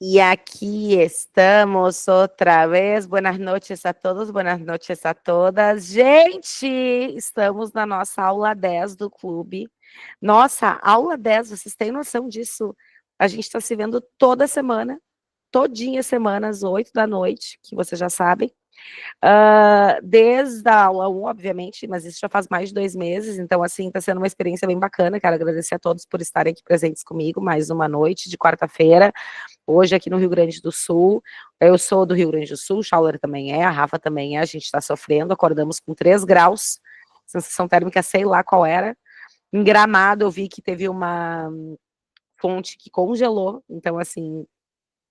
E aqui estamos outra vez. Buenas noches a todos, buenas noches a todas. Gente, estamos na nossa aula 10 do clube. Nossa, aula 10, vocês têm noção disso? A gente está se vendo toda semana, todinha semana, às 8 da noite, que vocês já sabem. Desde a aula 1, obviamente, mas isso já faz mais de 2 meses, então, assim, está sendo uma experiência bem bacana. Quero agradecer a todos por estarem aqui presentes comigo, mais uma noite de quarta-feira, hoje aqui no Rio Grande do Sul. Eu sou do Rio Grande do Sul, o Schauler também é, a Rafa também é, a gente está sofrendo, acordamos com 3 graus, sensação térmica, sei lá qual era. Em Gramado, eu vi que teve uma fonte que congelou, então, assim,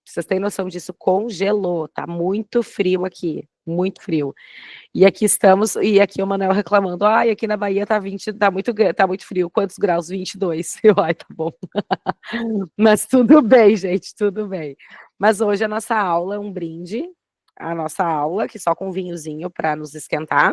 vocês têm noção disso, congelou, tá muito frio aqui, muito frio. E aqui estamos, e aqui o Manuel reclamando, ai, aqui na Bahia tá 20, tá muito frio, quantos graus? 22. Eu, ai, tá bom. Mas tudo bem, gente, tudo bem. Mas hoje a nossa aula é um brinde, a nossa aula, que só com vinhozinho para nos esquentar.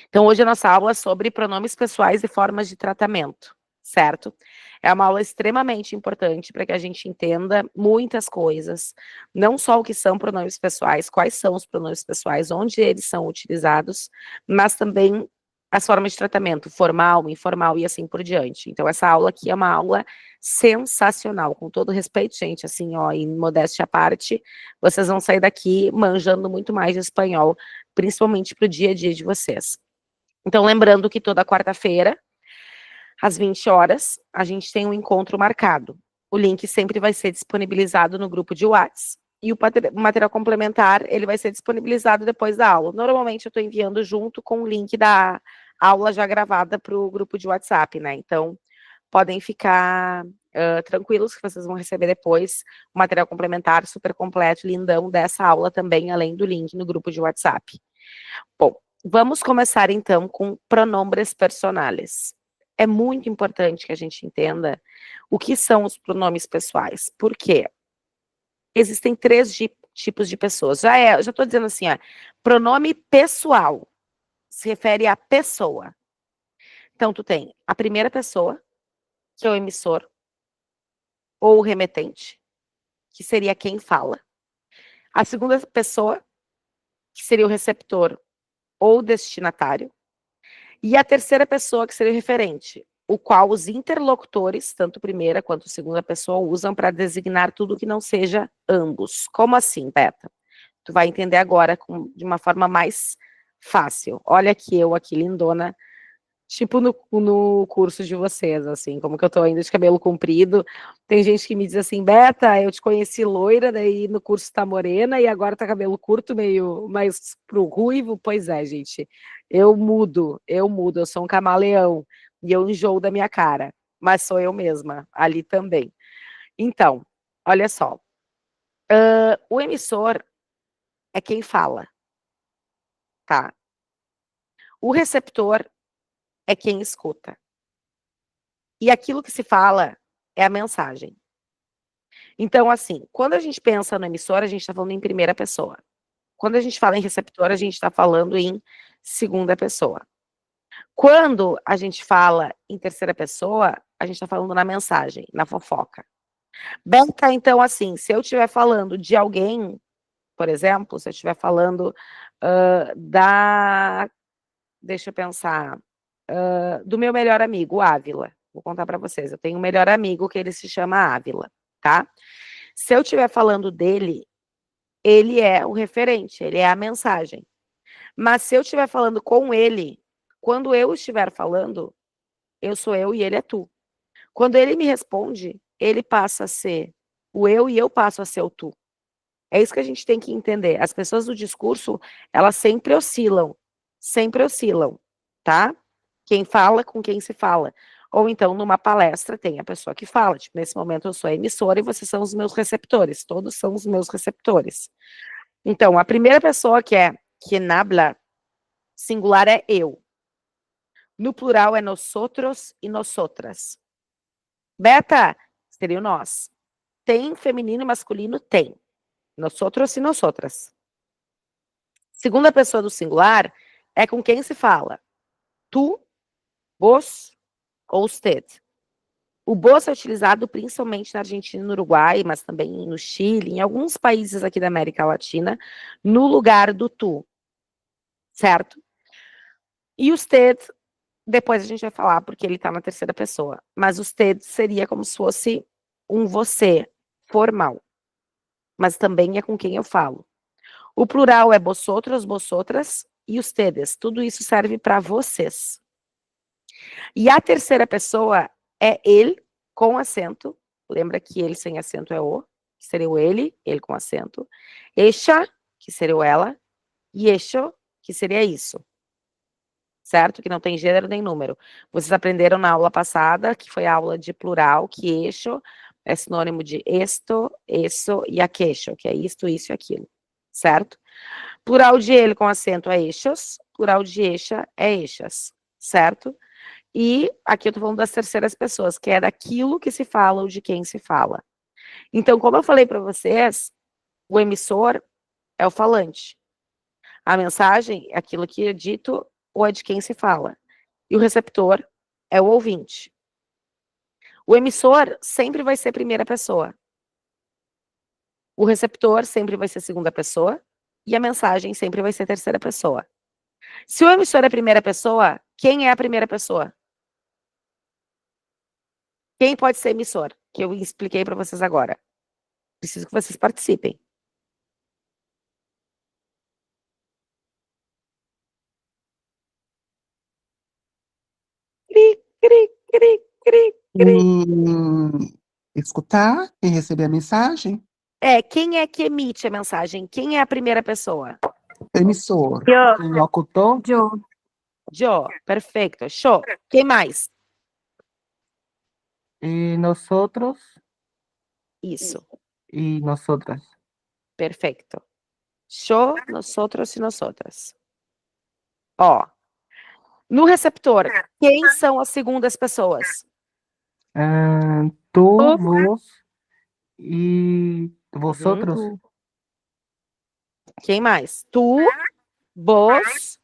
Então, hoje a nossa aula é sobre pronomes pessoais e formas de tratamento, certo? É uma aula extremamente importante para que a gente entenda muitas coisas, não só o que são pronomes pessoais, quais são os pronomes pessoais, onde eles são utilizados, mas também as formas de tratamento, formal, informal e assim por diante. Então, essa aula aqui é uma aula sensacional, com todo respeito, gente, assim, ó, em modéstia à parte, vocês vão sair daqui manjando muito mais de espanhol, principalmente para o dia a dia de vocês. Então, lembrando que toda quarta-feira, às 20 horas, a gente tem um encontro marcado. O link sempre vai ser disponibilizado no grupo de WhatsApp. E o material complementar, ele vai ser disponibilizado depois da aula. Normalmente, eu estou enviando junto com o link da aula já gravada para o grupo de WhatsApp, né? Então, podem ficar tranquilos que vocês vão receber depois o material complementar super completo, lindão, dessa aula também, além do link no grupo de WhatsApp. Bom, vamos começar então com pronombres personales. É muito importante que a gente entenda o que são os pronomes pessoais. Por quê? Existem 3 tipos de pessoas. Já estou dizendo assim, ó, pronome pessoal se refere à pessoa. Então, tu tem a primeira pessoa, que é o emissor, ou o remetente, que seria quem fala. A segunda pessoa, que seria o receptor ou destinatário. E a terceira pessoa, que seria o referente, o qual os interlocutores, tanto primeira quanto segunda pessoa, usam para designar tudo que não seja ambos. Como assim, Beta? Tu vai entender agora de uma forma mais fácil. Olha aqui eu aqui, lindona, tipo no curso de vocês, assim, como que eu tô ainda de cabelo comprido. Tem gente que me diz assim, Beta, eu te conheci loira, daí no curso tá morena, e agora tá cabelo curto, meio mais pro ruivo. Pois é, gente, eu mudo, eu sou um camaleão, e eu enjoo da minha cara, mas sou eu mesma, ali também. Então, olha só, o emissor é quem fala, tá? O receptor é quem escuta. E aquilo que se fala é a mensagem. Então, assim, quando a gente pensa no emissor, a gente está falando em primeira pessoa. Quando a gente fala em receptor, a gente está falando em segunda pessoa. Quando a gente fala em terceira pessoa, a gente está falando na mensagem, na fofoca. Beta, então, assim, se eu estiver falando de alguém, por exemplo, se eu estiver falando deixa eu pensar, do meu melhor amigo, Ávila. Vou contar para vocês. Eu tenho um melhor amigo que ele se chama Ávila, tá? Se eu estiver falando dele, ele é o referente, ele é a mensagem. Mas se eu estiver falando com ele, quando eu estiver falando, eu sou eu e ele é tu. Quando ele me responde, ele passa a ser o eu e eu passo a ser o tu. É isso que a gente tem que entender. As pessoas do discurso, elas sempre oscilam, tá? Quem fala com quem se fala. Ou então, numa palestra, tem a pessoa que fala. Tipo, nesse momento eu sou a emissora e vocês são os meus receptores. Todos são os meus receptores. Então, a primeira pessoa que é quien habla, singular é eu. No plural é nosotros e nosotras. Beta, seria o nós. Tem feminino e masculino? Tem. Nosotros e nosotras. Segunda pessoa do singular é com quem se fala. Tu, vos ou usted. O vos é utilizado principalmente na Argentina e no Uruguai, mas também no Chile, em alguns países aqui da América Latina, no lugar do tu, certo? E os usted, depois a gente vai falar porque ele tá na terceira pessoa, mas usted seria como se fosse um você formal, mas também é com quem eu falo. O plural é vosotros, vosotras e ustedes. Tudo isso serve para vocês. E a terceira pessoa é ele com acento. Lembra que ele sem acento é o, que seria o ele com acento. Ella, que seria o ela. E eso, que seria isso. Certo? Que não tem gênero nem número. Vocês aprenderam na aula passada, que foi a aula de plural, que eso é sinônimo de esto, eso e aquello, que é isto, isso e aquilo. Certo? Plural de ele com acento é eixos, plural de eixa é eixas, certo? E aqui eu tô falando das terceiras pessoas, que é daquilo que se fala ou de quem se fala. Então, como eu falei para vocês, o emissor é o falante. A mensagem é aquilo que é dito ou é de quem se fala. E o receptor é o ouvinte. O emissor sempre vai ser primeira pessoa. O receptor sempre vai ser segunda pessoa. E a mensagem sempre vai ser terceira pessoa. Se o emissor é primeira pessoa, quem é a primeira pessoa? Quem pode ser emissor? Que eu expliquei para vocês agora. Preciso que vocês participem. Cri, cri, cri, cri, cri. Escutar e receber a mensagem. Quem é que emite a mensagem? Quem é a primeira pessoa? Emissor. Yo. O locutor. Yo. Yo, perfeito. Show. Quem mais? E nosotros Isso, e nosotras. perfeito. Show, nosotros e nosotras. Ó, no receptor, quem são as segundas pessoas? Tu, vos e vosotros. Quem mais? Tu, vos,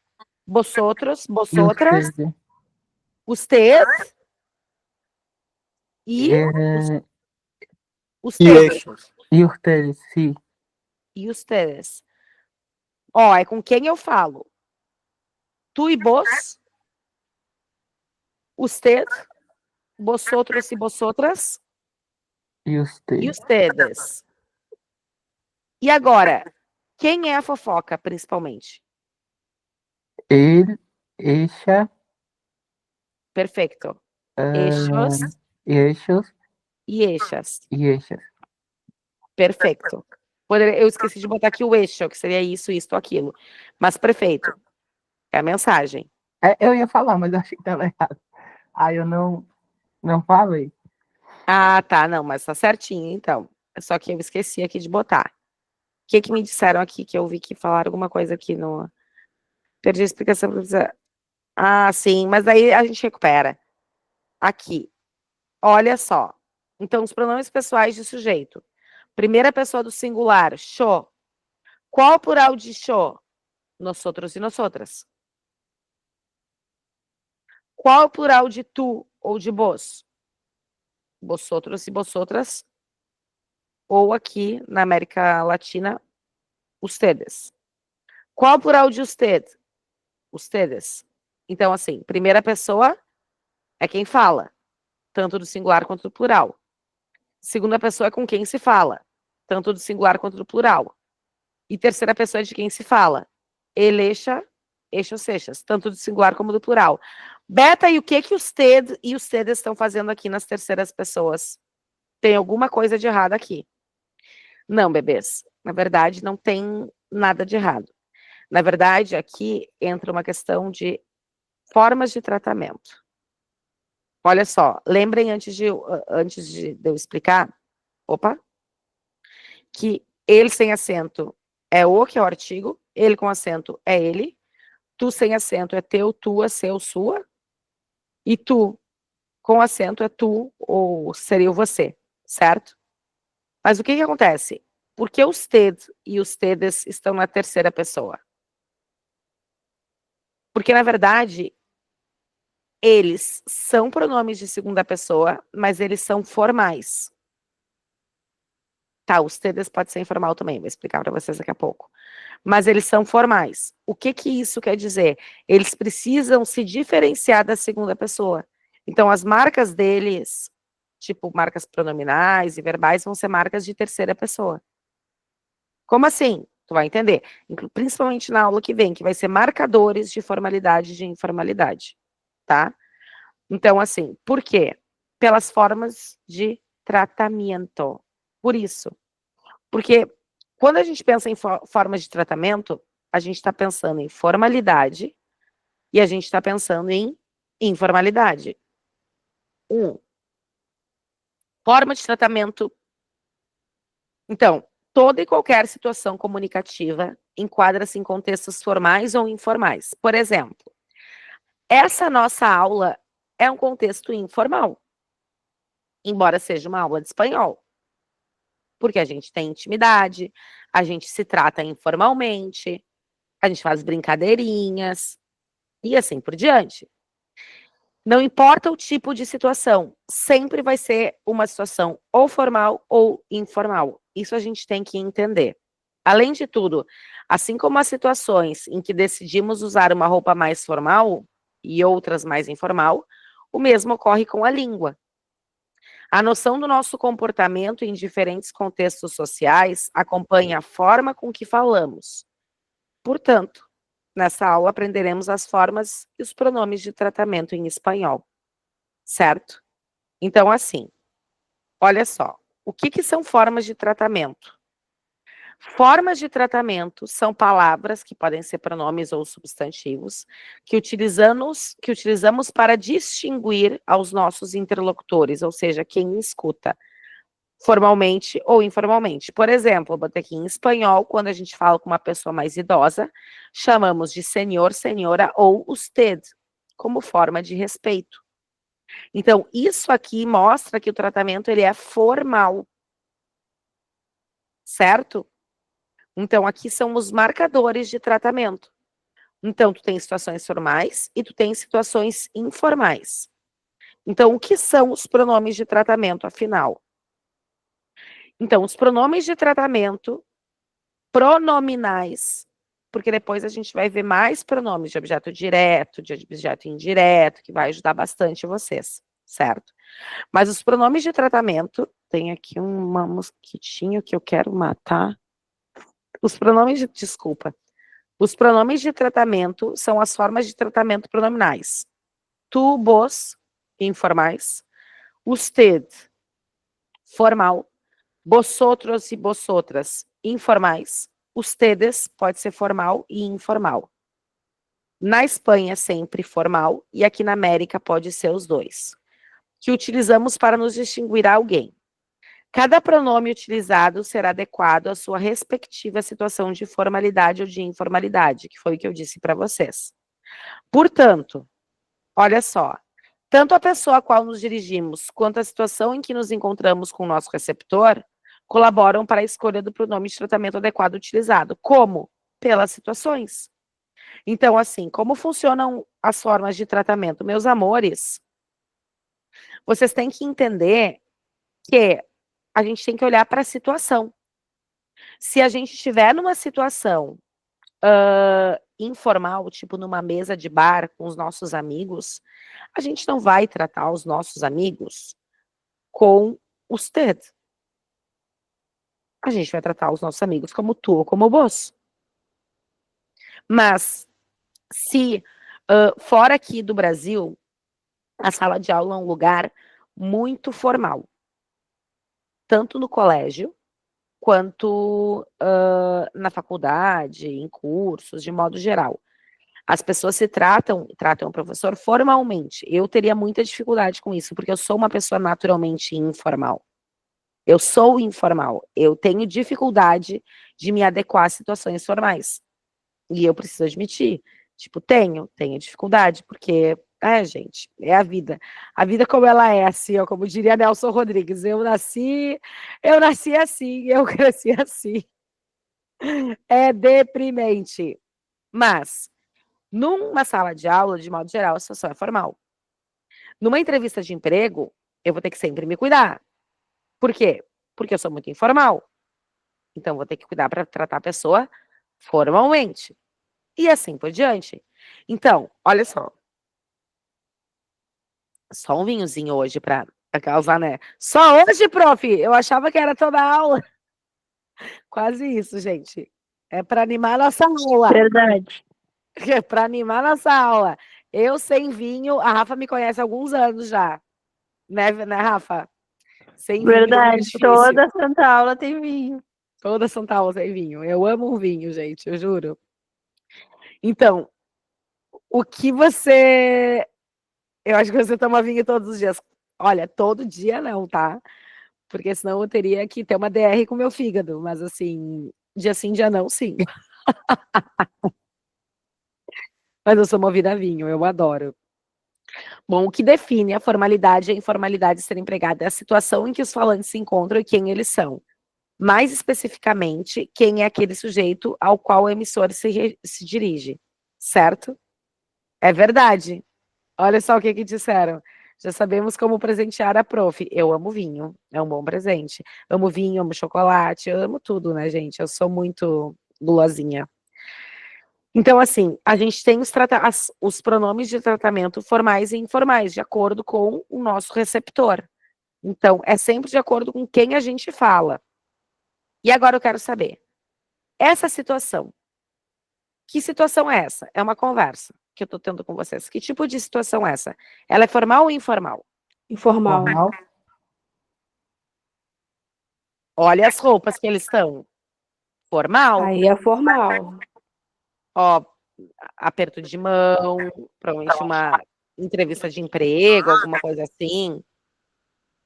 vosotros, E vosotras, usted. usted e E ustedes. ustedes, sim. E ustedes. Ó, é com quem eu falo. Tu e vos, usted, vosotros e vosotras, E usted. e ustedes. E agora, quem é a fofoca, principalmente? Ele, ella, Perfeito. Eixos ellos e eixas. e ellas. Perfeito. Eu esqueci de botar aqui o eixo, que seria isso, isto, aquilo. Mas perfeito. É a mensagem. Eu ia falar, mas eu achei que estava errado. Aí eu não falei. Ah, tá. Não, mas tá certinho, então. Só que eu esqueci aqui de botar. O que me disseram aqui, que eu vi que falaram alguma coisa aqui no... Perdi a explicação pra dizer. Ah, sim, mas aí a gente recupera. Aqui. Olha só. Então, os pronomes pessoais de sujeito. Primeira pessoa do singular, xô. Qual o plural de xô? Nosotros e nosotras. Qual o plural de tu ou de vos? Vosotros e vosotras. Ou aqui, na América Latina, ustedes. Qual o plural de usted? Ustedes. Então, assim, primeira pessoa é quem fala, tanto do singular quanto do plural. Segunda pessoa é com quem se fala, tanto do singular quanto do plural. E terceira pessoa é de quem se fala. Ele, eixo, seixas, tanto do singular como do plural. Beta, e o que usted e ustedes estão fazendo aqui nas terceiras pessoas? Tem alguma coisa de errado aqui. Não, bebês. Na verdade, não tem nada de errado. Na verdade, aqui entra uma questão de formas de tratamento. Olha só, lembrem antes de eu explicar, que ele sem acento é o, que é o artigo, ele com acento é ele, tu sem acento é teu, tua, seu, sua, e tu com acento é tu, ou seria o você, certo? Mas o que acontece? Por que os usted e os ustedes estão na terceira pessoa? Porque, na verdade, eles são pronomes de segunda pessoa, mas eles são formais. Tá, os TDs pode ser informal também, vou explicar para vocês daqui a pouco. Mas eles são formais. O que isso quer dizer? Eles precisam se diferenciar da segunda pessoa. Então, as marcas deles, tipo marcas pronominais e verbais, vão ser marcas de terceira pessoa. Como assim? Tu vai entender. Principalmente na aula que vem, que vai ser marcadores de formalidade e de informalidade, tá? Então, assim, por quê? Pelas formas de tratamento. Por isso. Porque quando a gente pensa em formas de tratamento, a gente está pensando em formalidade e a gente está pensando em informalidade. Forma de tratamento. Então, toda e qualquer situação comunicativa enquadra-se em contextos formais ou informais. Por exemplo, essa nossa aula é um contexto informal, embora seja uma aula de espanhol. Porque a gente tem intimidade, a gente se trata informalmente, a gente faz brincadeirinhas e assim por diante. Não importa o tipo de situação, sempre vai ser uma situação ou formal ou informal. Isso a gente tem que entender. Além de tudo, assim como as situações em que decidimos usar uma roupa mais formal e outras mais informal, o mesmo ocorre com a língua. A noção do nosso comportamento em diferentes contextos sociais acompanha a forma com que falamos. Portanto, nessa aula aprenderemos as formas e os pronomes de tratamento em espanhol, certo? Então, assim, olha só, o que são formas de tratamento? Formas de tratamento são palavras que podem ser pronomes ou substantivos que utilizamos para distinguir aos nossos interlocutores, ou seja, quem escuta, formalmente ou informalmente. Por exemplo, eu botei aqui em espanhol, quando a gente fala com uma pessoa mais idosa, chamamos de senhor, senhora ou usted, como forma de respeito. Então, isso aqui mostra que o tratamento ele é formal, certo? Então, aqui são os marcadores de tratamento. Então, tu tem situações formais e tu tem situações informais. Então, o que são os pronomes de tratamento, afinal? Então, os pronomes de tratamento pronominais, porque depois a gente vai ver mais pronomes de objeto direto, de objeto indireto, que vai ajudar bastante vocês, certo? Mas os pronomes de tratamento, tem aqui uma mosquitinho que eu quero matar. Os pronomes de, desculpa, os pronomes de tratamento são as formas de tratamento pronominais. Tu, vos, informais, usted, formal, vosotros e vosotras, informais, ustedes pode ser formal e informal. Na Espanha, sempre formal, e aqui na América pode ser os dois, que utilizamos para nos distinguir a alguém. Cada pronome utilizado será adequado à sua respectiva situação de formalidade ou de informalidade, que foi o que eu disse para vocês. Portanto, olha só, tanto a pessoa a qual nos dirigimos, quanto a situação em que nos encontramos com o nosso receptor, colaboram para a escolha do pronome de tratamento adequado utilizado. Como? Pelas situações. Então, assim, como funcionam as formas de tratamento? Meus amores, vocês têm que entender que a gente tem que olhar para a situação. Se a gente estiver numa situação informal, tipo numa mesa de bar com os nossos amigos, a gente não vai tratar os nossos amigos com usted. A gente vai tratar os nossos amigos como tu ou como vos. Mas, se fora aqui do Brasil, a sala de aula é um lugar muito formal. Tanto no colégio, quanto na faculdade, em cursos, de modo geral. As pessoas tratam o professor formalmente. Eu teria muita dificuldade com isso, porque eu sou uma pessoa naturalmente informal. Eu sou informal. Eu tenho dificuldade de me adequar a situações formais. E eu preciso admitir. Tipo, tenho dificuldade, porque, gente, é a vida. A vida como ela é, assim, ó, como diria Nelson Rodrigues. Eu nasci assim, eu cresci assim. É deprimente. Mas, numa sala de aula, de modo geral, a situação é formal. Numa entrevista de emprego, eu vou ter que sempre me cuidar. Por quê? Porque eu sou muito informal. Então, vou ter que cuidar para tratar a pessoa formalmente. E assim por diante. Então, olha só. Só um vinhozinho hoje para causar, né? Só hoje, prof? Eu achava que era toda a aula. Quase isso, gente. É para animar a nossa aula. Verdade. É para animar a nossa aula. Eu sem vinho, a Rafa me conhece há alguns anos já. Né, Rafa? Sem vinho. Verdade. É Toda santa aula tem vinho. Toda santa aula tem vinho. Eu amo um vinho, gente, eu juro. Então, o que você... Eu acho que você toma vinho todos os dias. Olha, todo dia não, tá? Porque senão eu teria que ter uma DR com meu fígado. Mas assim, dia sim, dia não, sim. Mas eu sou movida a vinho, eu adoro. Bom, o que define a formalidade e a informalidade de ser empregada é a situação em que os falantes se encontram e quem eles são. Mais especificamente, quem é aquele sujeito ao qual o emissor se dirige, certo? É verdade. Olha só o que disseram. Já sabemos como presentear a prof. Eu amo vinho, é um bom presente. Amo vinho, amo chocolate, eu amo tudo, né, gente? Eu sou muito gulosinha. Então, assim, a gente tem os pronomes de tratamento formais e informais, de acordo com o nosso receptor. Então, é sempre de acordo com quem a gente fala. E agora eu quero saber, essa situação, que situação é essa? É uma conversa que eu tô tendo com vocês. Que tipo de situação é essa? Ela é formal ou informal? Informal. Formal. Olha as roupas que eles estão. Formal. Aí é formal. Ó, aperto de mão, provavelmente uma entrevista de emprego, alguma coisa assim.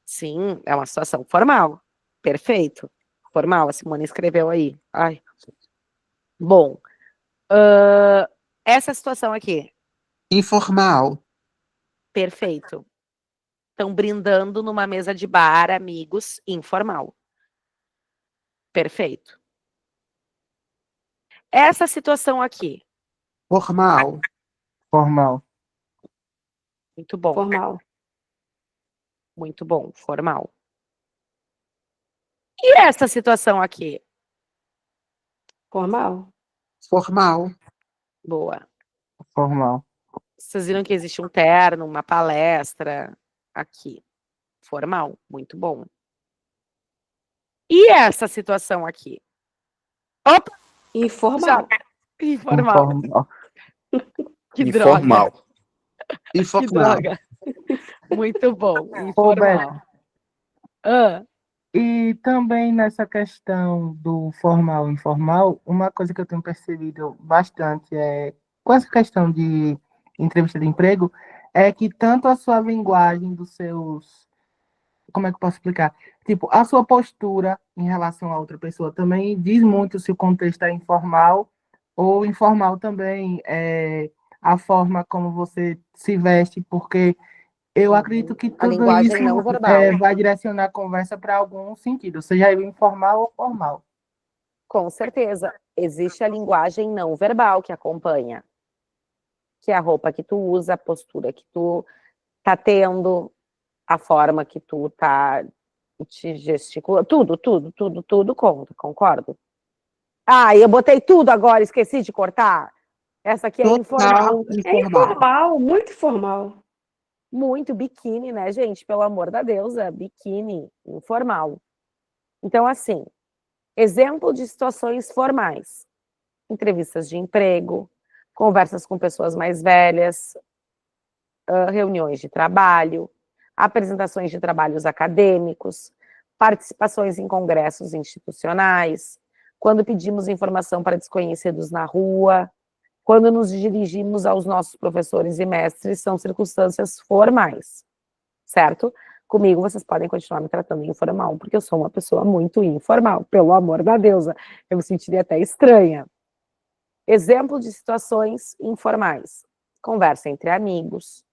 Sim, é uma situação formal. Perfeito. Formal, a Simone escreveu aí. Ai. Bom, essa situação aqui. Informal. Perfeito. Estão brindando numa mesa de bar, amigos, informal. Perfeito. Essa situação aqui. Formal. Formal. Muito bom. Formal. Muito bom. Formal. E essa situação aqui? Formal. Formal. Boa. Formal. Vocês viram que existe um terno, uma palestra aqui. Formal. Muito bom. E essa situação aqui? Opa! Informal. Informal. Informal. Que Informal. droga. Informal. Que droga. Muito bom. Ô, Informal. Beto, Ah, e também nessa questão do formal e informal, uma coisa que eu tenho percebido bastante é, com essa questão de entrevista de emprego, é que tanto a sua linguagem dos seus, como é que eu posso explicar? Tipo, a sua postura em relação a outra pessoa também diz muito se o contexto é informal ou informal também, é a forma como você se veste, porque eu acredito que a tudo linguagem isso não verbal. vai direcionar a conversa para algum sentido, seja ele informal ou formal. Com certeza. Existe a linguagem não verbal que acompanha. Que é a roupa que tu usa, a postura que tu tá tendo, a forma que tu tá te gesticulando. Tudo conta, concordo? Ah, eu botei tudo agora, esqueci de cortar. Essa aqui é informal. Total É informal. informal, muito formal. Muito biquíni, né, gente? Pelo amor da deusa, biquíni, informal. Então, assim, exemplo de situações formais. Entrevistas de emprego, conversas com pessoas mais velhas, reuniões de trabalho, apresentações de trabalhos acadêmicos, participações em congressos institucionais, quando pedimos informação para desconhecidos na rua, quando nos dirigimos aos nossos professores e mestres, são circunstâncias formais, certo? Comigo vocês podem continuar me tratando informal, porque eu sou uma pessoa muito informal, pelo amor da deusa, eu me sentiria até estranha. Exemplo de situações informais: conversa entre amigos,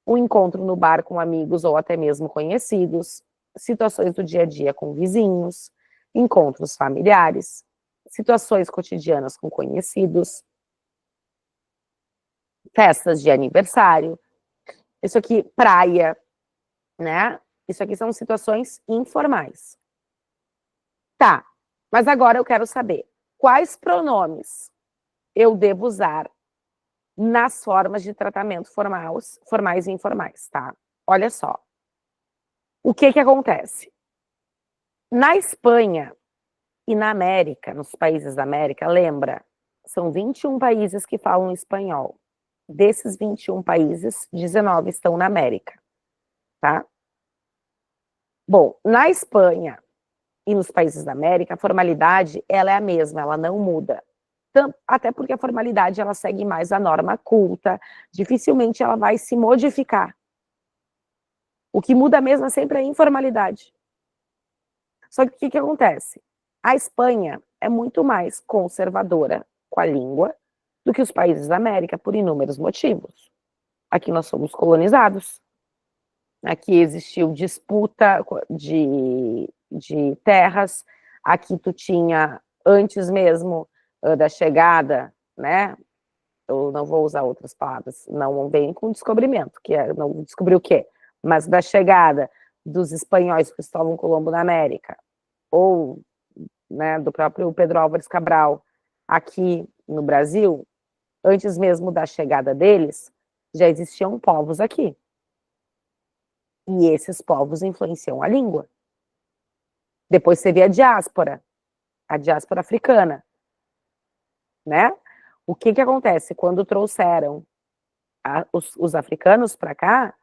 um encontro no bar com amigos ou até mesmo conhecidos, situações do dia a dia com vizinhos, encontros familiares, situações cotidianas com conhecidos, festas de aniversário, Isso aqui, praia, né? Isso aqui são situações informais. Tá, mas agora eu quero saber quais pronomes eu devo usar nas formas de tratamento formais e informais, tá? Olha só. O que que acontece? Na Espanha e na América, nos países da América, lembra, são 21 países que falam espanhol. Desses 21 países, 19 estão na América, tá? Bom, na Espanha e nos países da América, a formalidade, ela é a mesma, ela não muda. Até porque a formalidade, ela segue mais a norma culta, dificilmente ela vai se modificar. O que muda mesmo é sempre a informalidade. Só que o que acontece? A Espanha é muito mais conservadora com a língua do que os países da América, por inúmeros motivos. Aqui nós somos colonizados. Aqui existiu disputa de terras. Aqui tu tinha, antes mesmo da chegada, né? Eu não vou usar outras palavras, não vem com descobrimento, que é, não descobriu o quê? Mas da chegada dos espanhóis, Cristóvão Colombo na América, ou, né, do próprio Pedro Álvares Cabral aqui no Brasil, antes mesmo da chegada deles, já existiam povos aqui. E esses povos influenciam a língua. Depois você vê a diáspora africana, né? O que que acontece? Quando trouxeram os africanos para cá,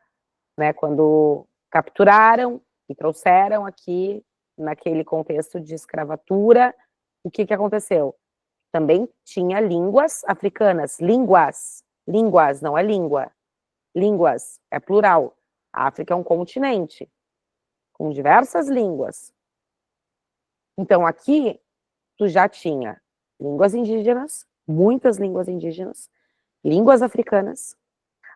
né, quando capturaram e trouxeram aqui, naquele contexto de escravatura, o que que aconteceu? Também tinha línguas africanas, línguas, não é língua, línguas, é plural. A África é um continente, com diversas línguas. Então, aqui, tu já tinha línguas indígenas, muitas línguas indígenas, línguas africanas,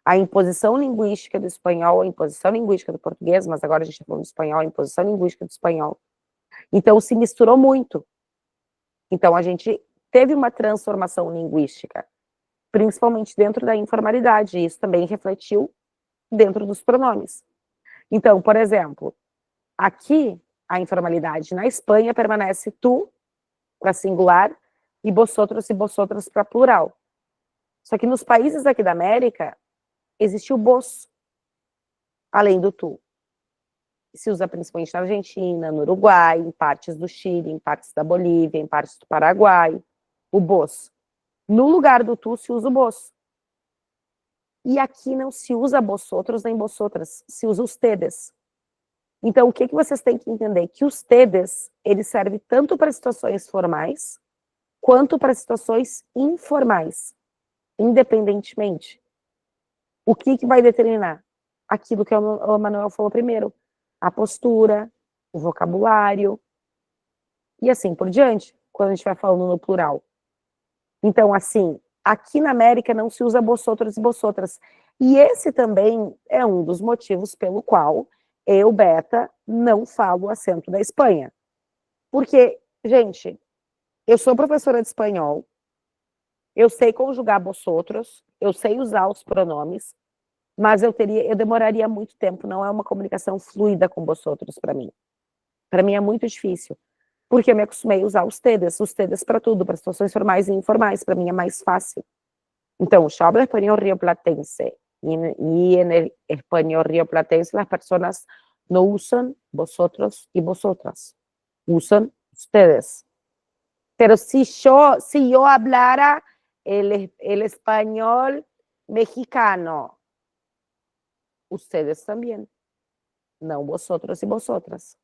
a imposição linguística do espanhol, a imposição linguística do português, mas agora a gente está falando do espanhol, a imposição linguística do espanhol. Então, se misturou muito. Então, a gente teve uma transformação linguística, principalmente dentro da informalidade, e isso também refletiu dentro dos pronomes. Então, por exemplo, aqui, a informalidade na Espanha permanece tu para singular e vosotros para plural. Só que nos países aqui da América, existe o vos, além do tu. Se usa principalmente na Argentina, no Uruguai, em partes do Chile, em partes da Bolívia, em partes do Paraguai, o vos. No lugar do tu se usa o vos. E aqui não se usa vosotros nem vosotras, se usa os tedes. Então, o que vocês têm que entender? Que os tedes, eles servem tanto para situações formais, quanto para situações informais, independentemente. O que vai determinar? Aquilo que o Manuel falou primeiro. A postura, o vocabulário, e assim por diante, quando a gente vai falando no plural. Então, assim, aqui na América não se usa vosotros e vosotras. E esse também é um dos motivos pelo qual eu, Beta, não falo o acento da Espanha. Porque, gente, eu sou professora de espanhol, eu sei conjugar vosotros, eu sei usar os pronomes, mas eu demoraria muito tempo, não é uma comunicação fluida com vosotros para mim. Para mim é muito difícil, porque eu me acostumei a usar os tedes para tudo, para situações formais e informais, para mim é mais fácil. Então, yo hablo español rioplatense, y en el español rioplatense las personas no usan vosotros y vosotras, usan ustedes. Pero si yo hablara el español mexicano, ustedes también, não vosotros e vosotras.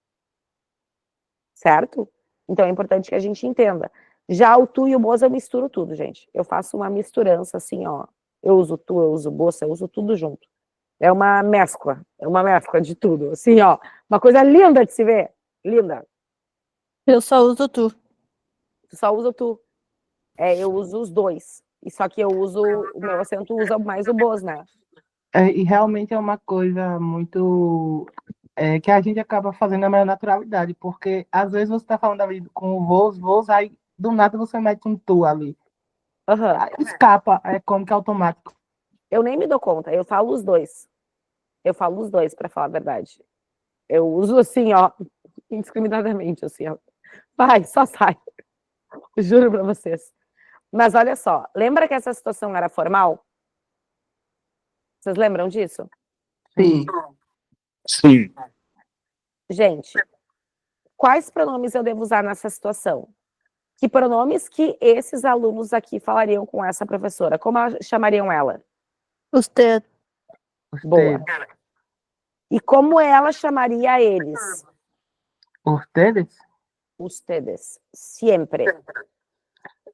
Certo? Então é importante que a gente entenda. Já o tu e o vos eu misturo tudo, gente. Eu faço uma misturança assim, ó. Eu uso tu, eu uso vos, eu uso tudo junto. É uma mescla de tudo. Assim, ó. Uma coisa linda de se ver. Linda. Eu só uso tu. Tu só usa tu. Eu uso os dois. E só que o meu acento usa mais o vos, né? E realmente é uma coisa muito que a gente acaba fazendo na maior naturalidade, porque às vezes você está falando ali com o vos, aí do nada você mete um tu ali. Uhum. Aí escapa, é como que é automático. Eu nem me dou conta, eu falo os dois. Eu falo os dois, para falar a verdade. Eu uso assim, ó, indiscriminadamente, assim, ó. Vai, só sai. Juro para vocês. Mas olha só, lembra que essa situação era formal? Vocês lembram disso? Sim. Sim. Gente, quais pronomes eu devo usar nessa situação? Que pronomes que esses alunos aqui falariam com essa professora? Como chamariam ela? Usted. Boa. Ustedes. E como ela chamaria eles? Ustedes. Ustedes. Sempre.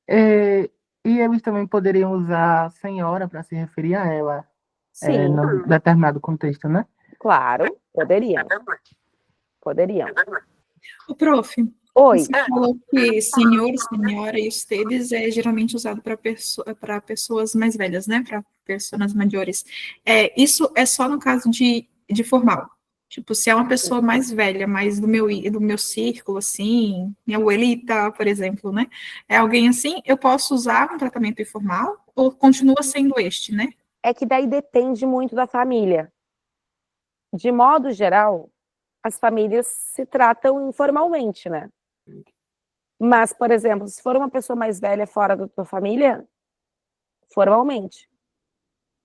E eles também poderiam usar senhora para se referir a ela, Sim, num determinado contexto, né? claro, poderiam. Poderiam. O prof, Oi, você falou que senhor, senhora e ustedes é geralmente usado para pessoas mais velhas, né? Para pessoas maiores. Isso é só no caso de formal. Tipo, se é uma pessoa mais velha, mais do meu círculo, assim, minha abuelita, por exemplo, né? É alguém assim, eu posso usar um tratamento informal ou continua sendo este, né? é que daí depende muito da família. De modo geral, as famílias se tratam informalmente, né? Mas, por exemplo, se for uma pessoa mais velha fora da tua família, formalmente.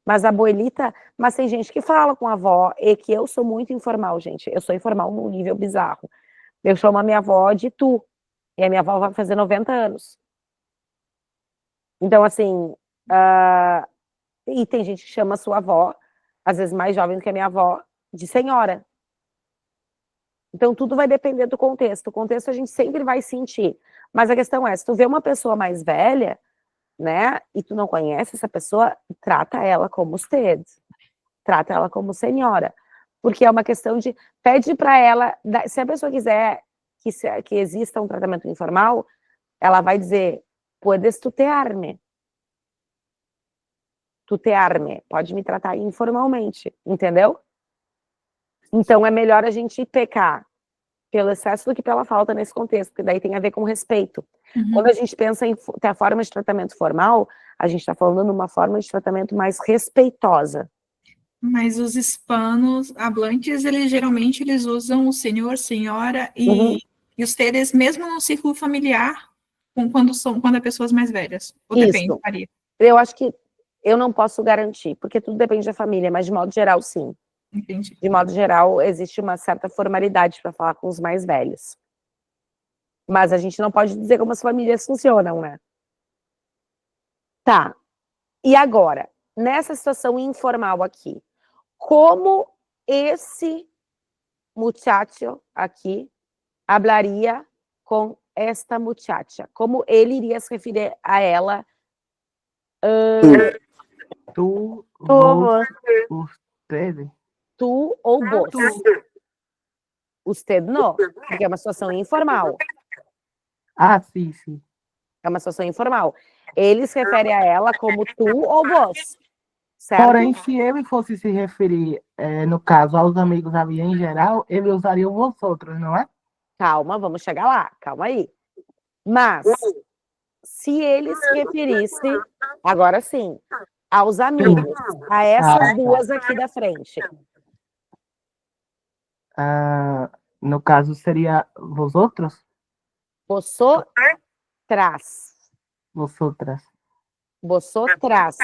Mas a abuelita, mas tem gente que fala com a avó, e que eu sou muito informal, gente. Eu sou informal num nível bizarro. Eu chamo a minha avó de tu, e a minha avó vai fazer 90 anos. Então, assim, e tem gente que chama a sua avó, às vezes mais jovem do que a minha avó, de senhora. Então, tudo vai depender do contexto. O contexto a gente sempre vai sentir. Mas a questão é, se tu vê uma pessoa mais velha, né, e tu não conhece essa pessoa, trata ela como usted. Trata ela como senhora. Porque é uma questão de... Pede para ela... Se a pessoa quiser que exista um tratamento informal, ela vai dizer, puedes tutear-me. Tutear-me. Pode me tratar informalmente. Entendeu? Então, é melhor a gente pecar pelo excesso do que pela falta nesse contexto, porque daí tem a ver com respeito. Quando a gente pensa em ter a forma de tratamento formal, a gente está falando numa forma de tratamento mais respeitosa. Mas os hispanos hablantes, geralmente usam o senhor, senhora Uhum. e os teres, mesmo no círculo familiar, quando é pessoas mais velhas. Ou Isso. depende, varia. Eu acho que eu não posso garantir, porque tudo depende da família, mas de modo geral, sim. Entendi. De modo geral, existe uma certa formalidade para falar com os mais velhos. Mas a gente não pode dizer como as famílias funcionam, né? Tá. E agora, nessa situação informal aqui, como esse muchacho aqui hablaria com esta muchacha? Como ele iria se referir a ela? Tu, Vos. ustedes. Tu ou vos? Usted não, porque é uma situação informal. Ah, sim, sim. É uma situação informal. Ele se refere a ela como tu ou vos, certo? Porém, se ele fosse se referir, no caso, aos amigos ali em geral, ele usaria o vosotros, não é? Calma, vamos chegar lá, calma aí. Mas, se ele se referisse, agora sim, aos amigos, a essas duas aqui da frente, Ah, no caso, seria vosotros? vosotras, Vosotras. vosotras.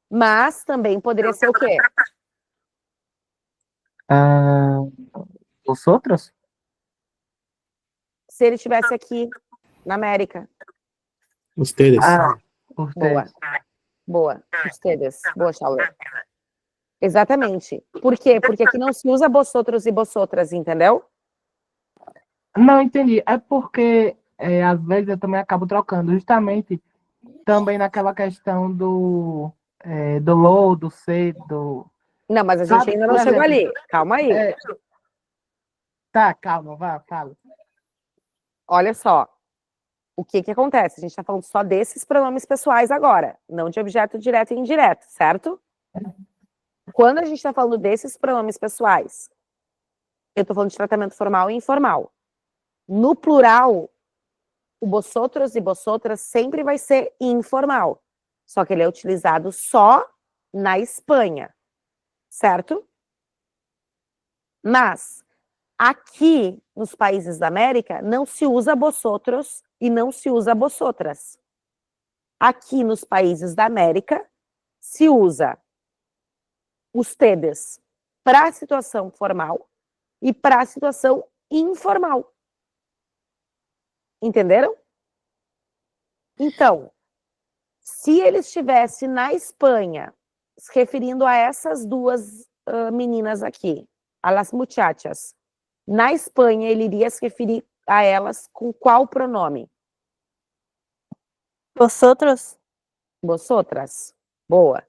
Mas também poderia ser o quê? Ah, vosotros? Se ele estivesse aqui na América. Ustedes. Ah, Boa. ustedes. Boa. Ustedes. Boa, Shaul. Exatamente. Por quê? Porque aqui não se usa vosotros e vosotras, entendeu? Não, entendi. É porque, às vezes, eu também acabo trocando, justamente também naquela questão do lo, do ser, do... Não, mas a gente Sabe, ainda por não chegou exemplo, ali. Calma aí. Tá, calma, vá, fala. Olha só. O que que acontece? A gente está falando só desses pronomes pessoais agora, não de objeto direto e indireto, certo? Quando a gente está falando desses pronomes pessoais, eu estou falando de tratamento formal e informal. No plural, o vosotros e vosotras sempre vai ser informal. Só que ele é utilizado só na Espanha, certo? Mas aqui nos países da América não se usa vosotros e não se usa vosotras. Aqui nos países da América se usa ustedes para a situação formal e para a situação informal. Entenderam? Então, se ele estivesse na Espanha, se referindo a essas duas meninas aqui, a las muchachas, na Espanha ele iria se referir a elas com qual pronome? Vosotros. Vosotras. Boa.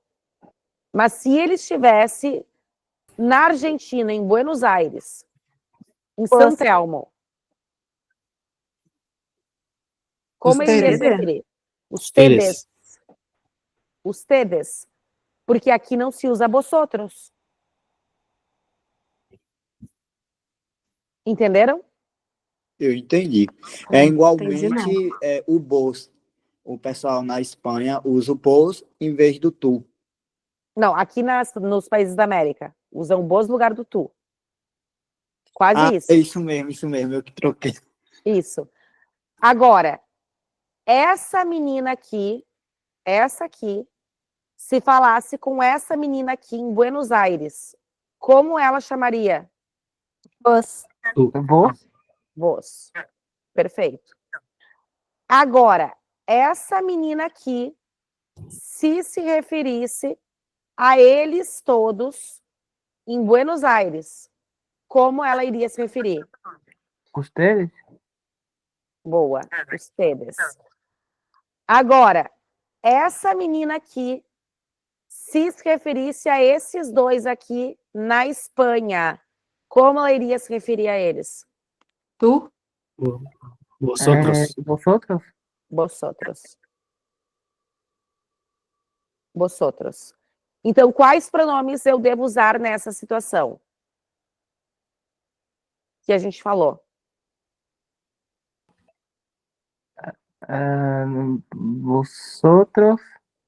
Mas se ele estivesse na Argentina, em Buenos Aires, em San Vos. Telmo, como ele iria se Ustedes. referir? Ustedes. Ustedes. Porque aqui não se usa vosotros. Entenderam? Eu entendi. Entendi Igualmente, não. o vos. O pessoal na Espanha usa o vos em vez do tu. Não, aqui nos países da América, usam vos no lugar do tu. Quase isso. É isso mesmo, eu que troquei. Isso. Agora, essa menina aqui, essa aqui, se falasse com essa menina aqui em Buenos Aires, como ela chamaria? Vos. Vos. Vos. Perfeito. Agora, essa menina aqui, se referisse a eles todos em Buenos Aires, como ela iria se referir? Ustedes. Boa, ustedes. Agora, essa menina aqui, se referisse a esses dois aqui na Espanha, como ela iria se referir a eles? Tu? Vosotros. Vosotros. Vosotros. Vosotros. Então, quais pronomes eu devo usar nessa situação? Que a gente falou. Vosotros.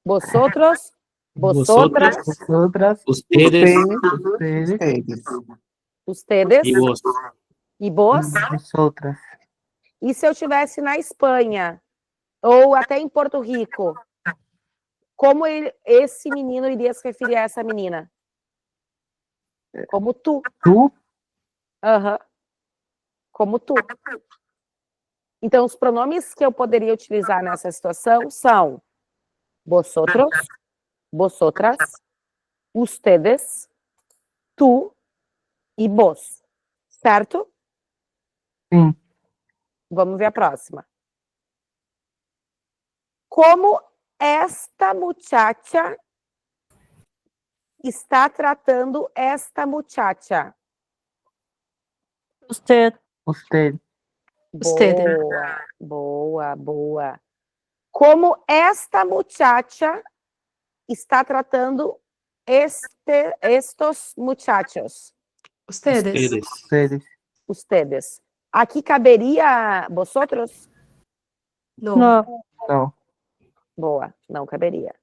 Vosotros, Vosotras. vosotras, Vosotras. Ustedes. Ustedes. Ustedes. ustedes Y vos. e vos. Vosotras. E se eu estivesse na Espanha ou até em Porto Rico, como esse menino iria se referir a essa menina? Como tu. Tu. Aham. Como tu. Então, os pronomes que eu poderia utilizar nessa situação são vosotros, vosotras, ustedes, tu e vos. Certo? Sim. Vamos ver a próxima. Como esta muchacha está tratando esta muchacha? Usted. Usted. Ustedes. Boa. Como esta muchacha está tratando estos muchachos? Ustedes. Ustedes. Ustedes. Aqui caberia vosotros? No. No. Não. Boa, não caberia.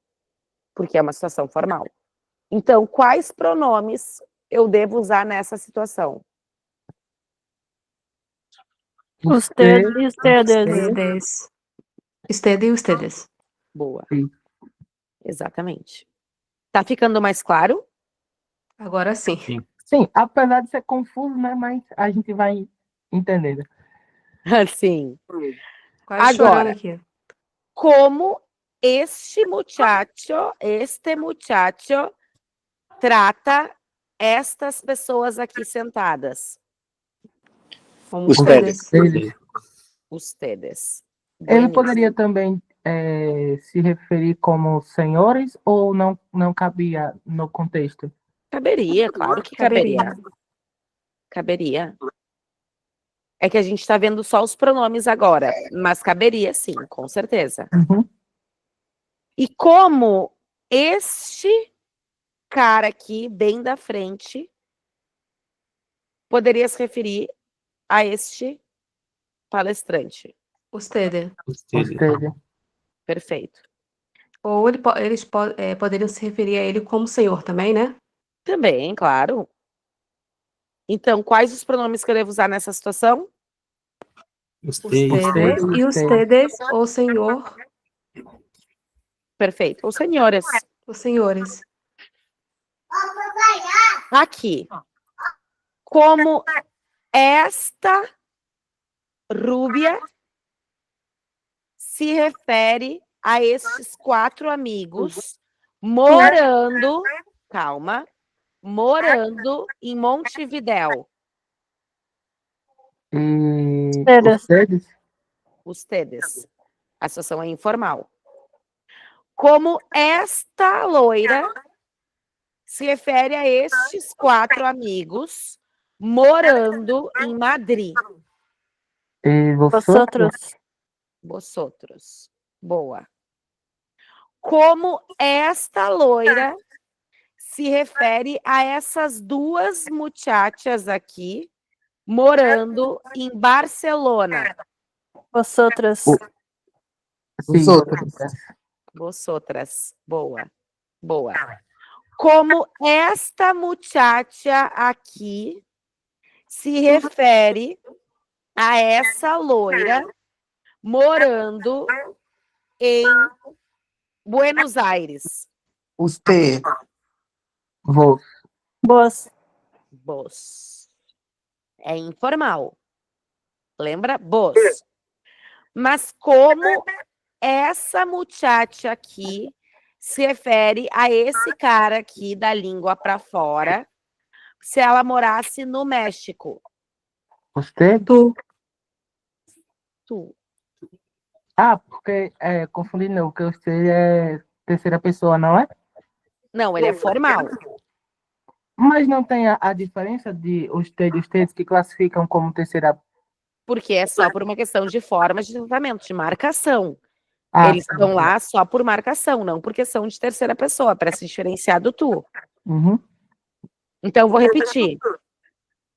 Porque é uma situação formal. Então, quais pronomes eu devo usar nessa situação? Usted y ustedes. Ustedes. Usted e ustedes. Boa. Sim. Exatamente. Tá ficando mais claro? Agora sim. Sim, apesar de ser confuso, né? Mas a gente vai entendendo. Sim. Quase Agora. chorando aqui. Como este muchacho trata estas pessoas aqui sentadas? Como Ustedes. ustedes. Ustedes. Ele Bueníssimo. poderia também se referir como senhores ou não cabia no contexto? Caberia, claro que caberia. Caberia. É que a gente está vendo só os pronomes agora, mas caberia sim, com certeza. Uhum. E como este cara aqui, bem da frente, poderia se referir a este palestrante? Ustedes. Ustedes. Perfeito. Ou eles poderiam se referir a ele como senhor também, né? Também, claro. Então, quais os pronomes que eu devo usar nessa situação? Ustedes. Ustedes e ustedes, ou senhor, Perfeito. Ou senhores. os senhores. Aqui. Como esta Rúbia se refere a estes 4 amigos morando, calma, morando em Montevidéu. E Ustedes. ustedes, Ustedes. A situação é informal. Como esta loira se refere a estes 4 amigos morando em Madrid. e Vosotros. Vosotros. Boa. Como esta loira se refere a essas 2 muchachas aqui morando em Barcelona. Vosotros. sim, Vosotros. Vosotras. Boa. Boa. Como esta muchacha aqui se refere a essa loira morando em Buenos Aires. Usted. vos, Vos. Vos. É informal. Lembra? Vos. Mas como essa muchacha aqui se refere a esse cara aqui da língua para fora, se ela morasse no México? usted. Tu, Tu. Ah, porque confundi não, porque você é terceira pessoa, não é? Não, ele é formal. Mas não tem a diferença de ustedes que classificam como terceira. Porque é só por uma questão de forma de tratamento, de marcação. Ah, Eles estão lá só por marcação, não por questão de terceira pessoa, para se diferenciar do tu. Uhum. Então, vou repetir.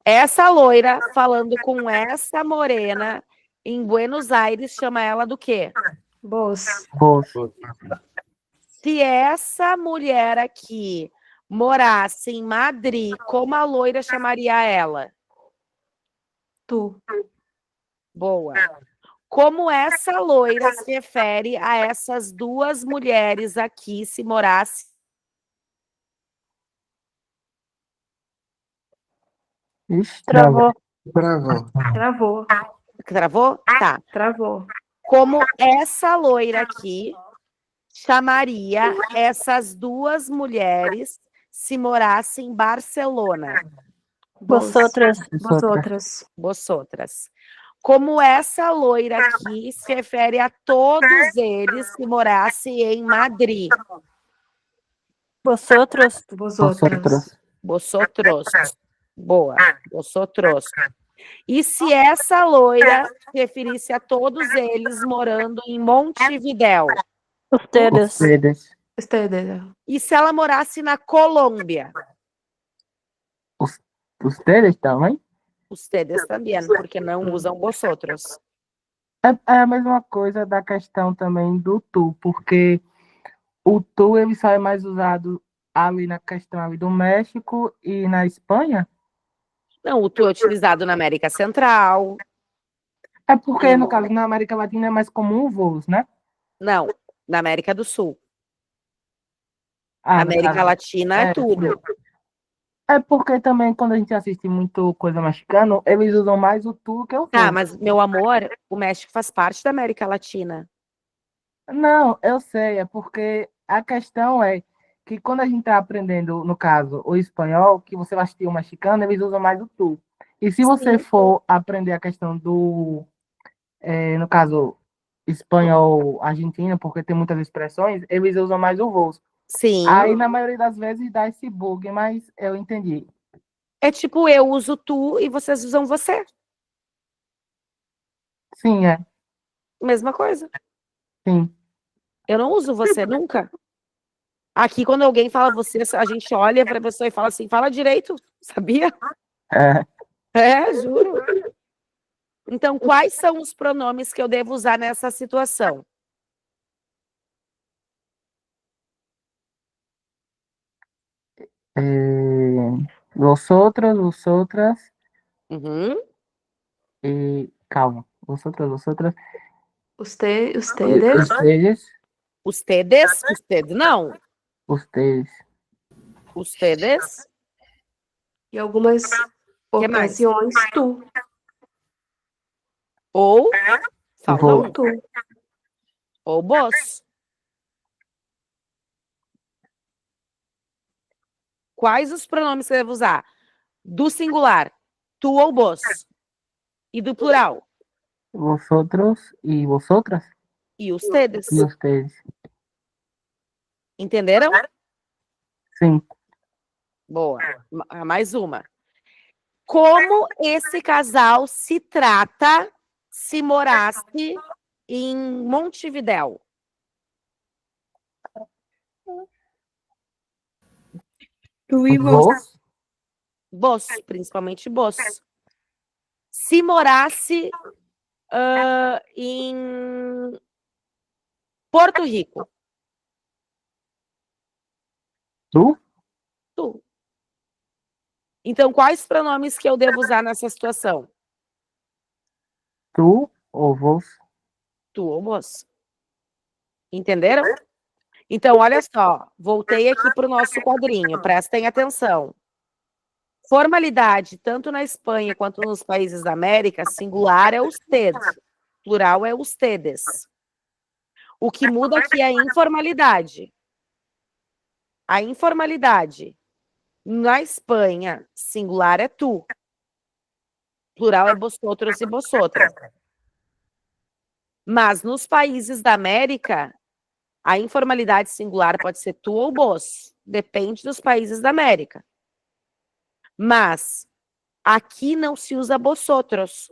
Essa loira falando com essa morena em Buenos Aires, chama ela do quê? vos, Vos, Se essa mulher aqui morasse em Madrid, como a loira chamaria ela? tu, Boa. Como essa loira se refere a essas 2 mulheres aqui, se morasse? ixi, Travou. Bravo. travou, Travou? Tá. travou. Como essa loira aqui chamaria essas 2 mulheres se morassem em Barcelona? Vos, Vosotros. vosotras. Vosotras. Como essa loira aqui se refere a todos eles que morassem em Madrid? Vosotros. Vosotras. Vosotros. Boa. Vosotros. E se essa loira se referisse a todos eles morando em Montevidéu? Ustedes. ustedes, Ustedes. E se ela morasse na Colômbia? ustedes também? Ustedes também, porque não usam vosotros. É a mesma coisa da questão também do tu, porque o tu ele só é mais usado ali na questão ali do México e na Espanha. Não, o tu é utilizado na América Central. É porque, no caso, na América Latina é mais comum o voos, né? Não, na América do Sul. Ah, no América caso, Latina é tudo. é porque também quando a gente assiste muito coisa mexicana, eles usam mais o tu que o Tá, voo. mas, meu amor, o México faz parte da América Latina. Não, eu sei, é porque a questão é que quando a gente está aprendendo, no caso, o espanhol, que você vai assistir o mexicano, eles usam mais o tu. E se você Sim. for aprender a questão do, no caso, espanhol argentino, porque tem muitas expressões, eles usam mais o vos. Sim. Aí, na maioria das vezes, dá esse bug, mas eu entendi. É tipo, eu uso tu e vocês usam você. Sim, Mesma coisa. sim. Eu não uso você nunca. Aqui, quando alguém fala você, a gente olha para a pessoa e fala assim, fala direito, sabia? É, É, juro. Então, quais são os pronomes que eu devo usar nessa situação? Vosotros, vosotras Uhum. e... Calma. Vosotros, vosotras. Ustedes, Ustedes, Ustedes não. ustedes. Ustedes, em algumas que mais? ocasiões, tu. Ou, falta Vou. um, Tu. ou vos. Quais os pronomes que você deve usar? Do singular, tu ou vos. E do plural, Vosotros y vosotras e ustedes. y ustedes. Entenderam? Sim. Boa. Mais uma. Como esse casal se trata se morasse em Montevidéu? Tu e Vos, você. Vos, principalmente vos. Se morasse em Porto Rico, tu, tu. Então, quais pronomes que eu devo usar nessa situação? tu ou vos. Tu ou vos. Entenderam? Então, olha só, voltei aqui para o nosso quadrinho, prestem atenção. Formalidade, tanto na Espanha quanto nos países da América, singular é usted, plural é ustedes. O que muda aqui é a informalidade. A informalidade, na Espanha, singular é tu, plural é vosotros e vosotras. Mas nos países da América, a informalidade singular pode ser tu ou vos, depende dos países da América. Mas aqui não se usa vosotros,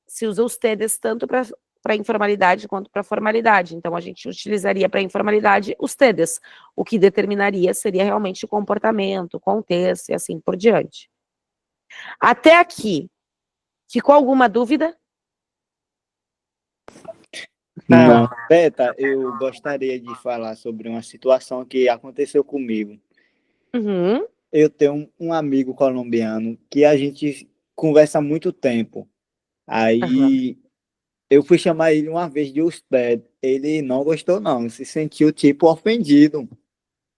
se usa ustedes tanto para informalidade quanto para formalidade. Então, a gente utilizaria para informalidade ustedes, o que determinaria seria realmente o comportamento, o contexto e assim por diante. Até aqui, ficou alguma dúvida? Não, Beta, eu gostaria de falar sobre uma situação que aconteceu comigo. Uhum. Eu tenho um amigo colombiano que a gente conversa há muito tempo. Aí eu fui chamar ele uma vez de usted. Ele não gostou, não. Se sentiu, tipo, ofendido.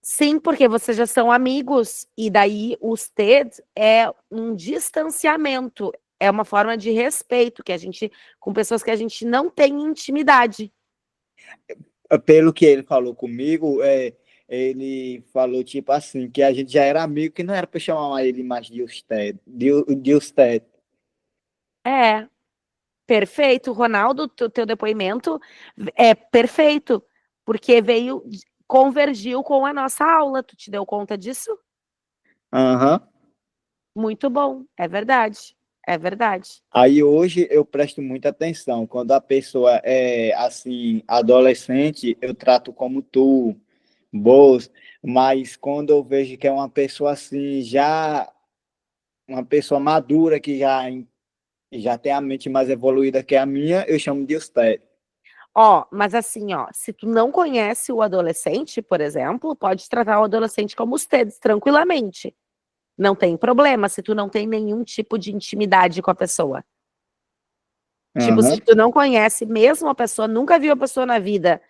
Sim, porque vocês já são amigos, e daí o usted é um distanciamento, é uma forma de respeito que a gente, com pessoas que a gente não tem intimidade. Pelo que ele falou comigo, ele falou, tipo assim, que a gente já era amigo, que não era para chamar ele mais de usted. De usted. É, perfeito. Ronaldo, teu depoimento é perfeito, porque convergiu com a nossa aula. Tu te deu conta disso? Aham. Muito bom, é verdade, é verdade. Aí hoje eu presto muita atenção. Quando a pessoa é assim, adolescente, eu trato como tu, boas, mas quando eu vejo que é uma pessoa assim, já uma pessoa madura que já tem a mente mais evoluída que a minha, eu chamo de usted. Ó, mas assim, ó, se tu não conhece o adolescente, por exemplo, pode tratar o adolescente como ustedes, tranquilamente. Não tem problema se tu não tem nenhum tipo de intimidade com a pessoa. Tipo, se Aham. tu não conhece mesmo a pessoa, nunca viu a pessoa na vida,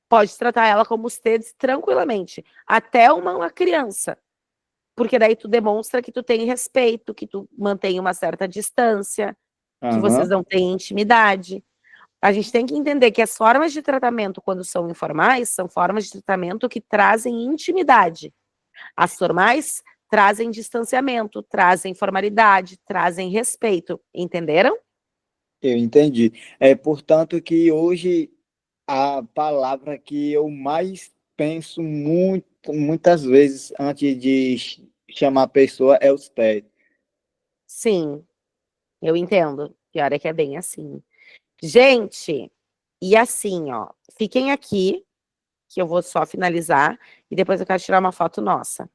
pode tratar ela como ustedes tranquilamente. Até uma criança. Porque daí tu demonstra que tu tem respeito, que tu mantém uma certa distância, que vocês Aham. não têm intimidade. A gente tem que entender que as formas de tratamento, quando são informais, são formas de tratamento que trazem intimidade. As formais trazem distanciamento, trazem formalidade, trazem respeito. Entenderam? Eu entendi. Portanto, que hoje a palavra que eu mais penso muitas vezes antes de chamar a pessoa é usted. Sim, eu entendo. Pior é que é bem assim. Gente, e assim, ó, fiquem aqui, que eu vou só finalizar, e depois eu quero tirar uma foto nossa.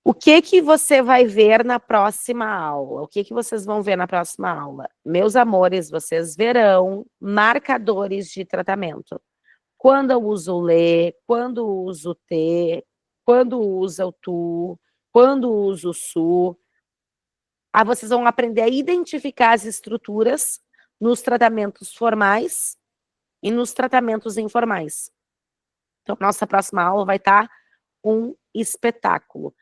O que que você vai ver na próxima aula? O que que vocês vão ver na próxima aula? Meus amores, vocês verão marcadores de tratamento. Quando eu uso o lê, quando uso o te, quando usa o tu, quando uso o su. Aí vocês vão aprender a identificar as estruturas nos tratamentos formais e nos tratamentos informais. Então, nossa próxima aula vai estar um espetáculo.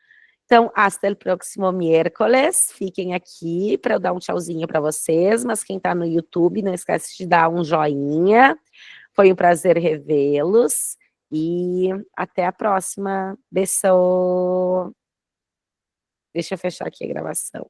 Então, hasta el próximo miércoles. Fiquem aqui para eu dar um tchauzinho para vocês, mas quem está no YouTube, não esquece de dar um joinha. Foi um prazer revê-los e até a próxima. Beijo. Deixa eu fechar aqui a gravação.